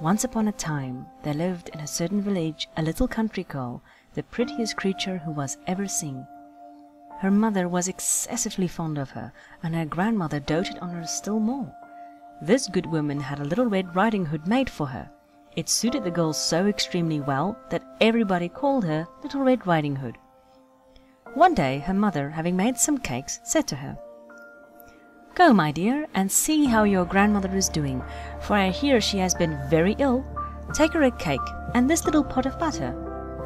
Once upon a time there lived in a certain village a little country girl, the prettiest creature who was ever seen. Her mother was excessively fond of her, and her grandmother doted on her still more. This good woman had a little Red Riding Hood made for her. It suited the girl so extremely well that everybody called her Little Red Riding Hood. One day her mother, having made some cakes, said to her, "Go, my dear, and see how your grandmother is doing, for I hear she has been very ill. Take her a cake and this little pot of butter."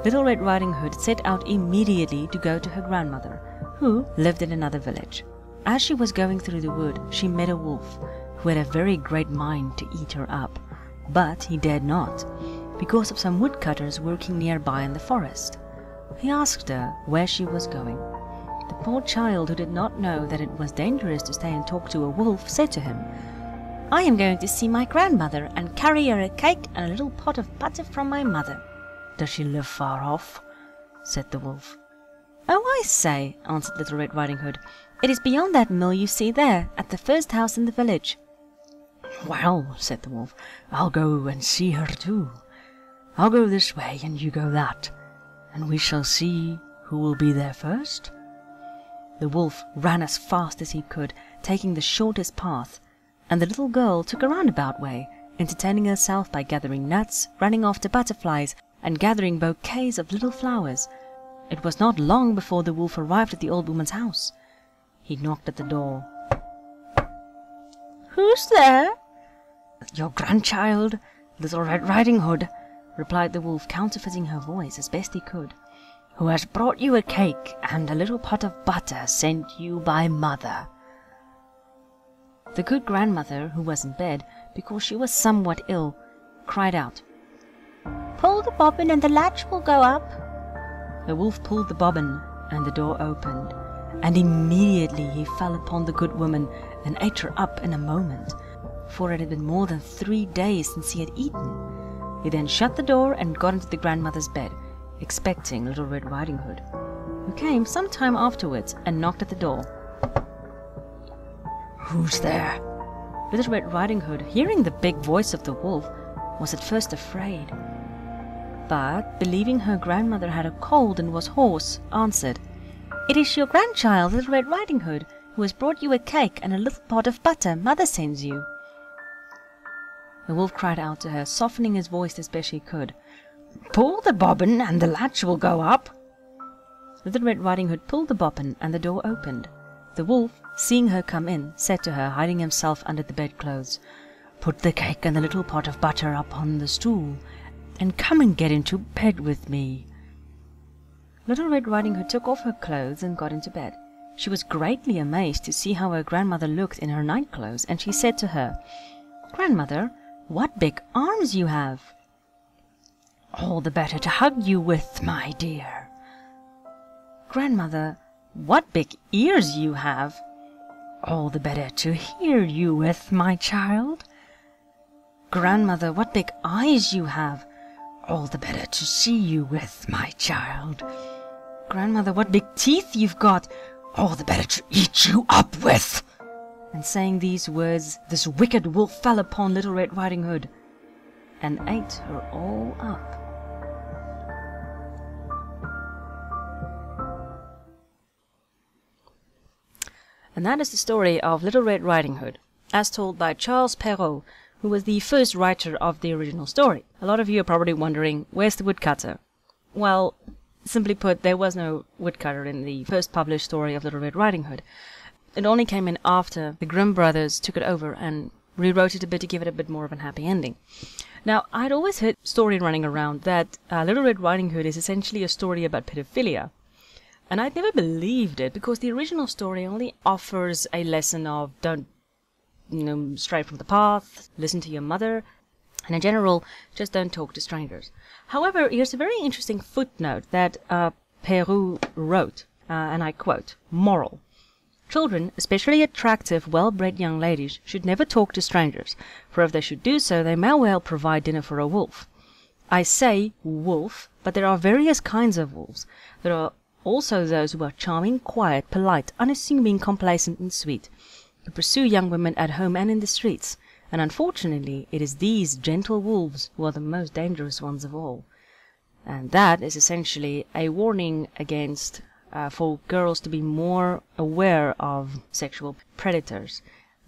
Little Red Riding Hood set out immediately to go to her grandmother, who lived in another village. As she was going through the wood, she met a wolf, who had a very great mind to eat her up, but he dared not, because of some woodcutters working nearby in the forest. He asked her where she was going. The poor child, who did not know that it was dangerous to stay and talk to a wolf, said to him, "I am going to see my grandmother and carry her a cake and a little pot of butter from my mother." "Does she live far off?" said the wolf. "Oh, I say," answered Little Red Riding Hood, "it is beyond that mill you see there, at the first house in the village." "Well," said the wolf, "I'll go and see her too. I'll go this way and you go that, and we shall see who will be there first." The wolf ran as fast as he could, taking the shortest path, and the little girl took a roundabout way, entertaining herself by gathering nuts, running after butterflies, and gathering bouquets of little flowers. It was not long before the wolf arrived at the old woman's house. He knocked at the door. "Who's there?" "Your grandchild, Little Red Riding Hood," replied the wolf, counterfeiting her voice as best he could, "who has brought you a cake and a little pot of butter sent you by mother." The good grandmother, who was in bed, because she was somewhat ill, cried out, "Pull the bobbin and the latch will go up." The wolf pulled the bobbin, and the door opened, and immediately he fell upon the good woman and ate her up in a moment, for it had been more than 3 days since he had eaten. He then shut the door and got into the grandmother's bed, expecting Little Red Riding Hood, who came some time afterwards and knocked at the door. "Who's there?" Little Red Riding Hood, hearing the big voice of the wolf, was at first afraid, but believing her grandmother had a cold and was hoarse, answered, "It is your grandchild, Little Red Riding Hood, who has brought you a cake and a little pot of butter mother sends you." The wolf cried out to her, softening his voice as best he could, "Pull the bobbin and the latch will go up." Little Red Riding Hood pulled the bobbin and the door opened. The wolf, seeing her come in, said to her, hiding himself under the bedclothes, "Put the cake and the little pot of butter up on the stool, and come and get into bed with me." Little Red Riding Hood took off her clothes and got into bed. She was greatly amazed to see how her grandmother looked in her night clothes, and she said to her, "Grandmother, what big arms you have!" "All the better to hug you with, my dear." "Grandmother, what big ears you have!" "All the better to hear you with, my child." "Grandmother, what big eyes you have!" "All the better to see you with, my child." "Grandmother, what big teeth you've got!" "All the better to eat you up with." And saying these words, this wicked wolf fell upon Little Red Riding Hood and ate her all up. And that is the story of Little Red Riding Hood, as told by Charles Perrault, who was the first writer of the original story. A lot of you are probably wondering, where's the woodcutter? Well, simply put, there was no woodcutter in the first published story of Little Red Riding Hood. It only came in after the Grimm brothers took it over and rewrote it a bit to give it a bit more of a happy ending. Now, I'd always heard a story running around that Little Red Riding Hood is essentially a story about pedophilia. And I'd never believed it, because the original story only offers a lesson of don't, stray from the path, listen to your mother, and in general, just don't talk to strangers. However, here's a very interesting footnote that Perrault wrote, and I quote, "Moral. Children, especially attractive, well-bred young ladies, should never talk to strangers, for if they should do so, they may well provide dinner for a wolf. I say wolf, but there are various kinds of wolves. There are also those who are charming, quiet, polite, unassuming, complacent, and sweet, who pursue young women at home and in the streets, And unfortunately, it is these gentle wolves who are the most dangerous ones of all. And that is essentially a warning against for girls to be more aware of sexual predators.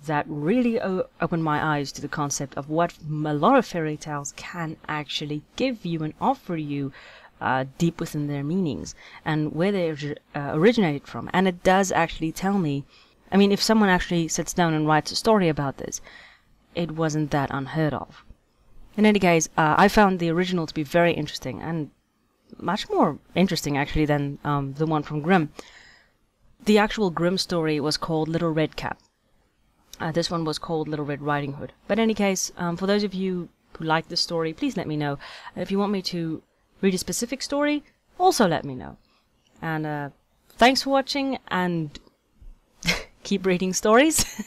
That really opened my eyes to the concept of what a lot of fairy tales can actually give you and offer you deep within their meanings and where they originated from. And it does actually tell me, I mean, if someone actually sits down and writes a story about this, it wasn't that unheard of. In any case, I found the original to be very interesting, and much more interesting actually than the one from Grimm. The actual Grimm story was called Little Red Cap. This one was called Little Red Riding Hood. But in any case, for those of you who like this story, please let me know. And if you want me to read a specific story, also let me know. And thanks for watching, and keep reading stories.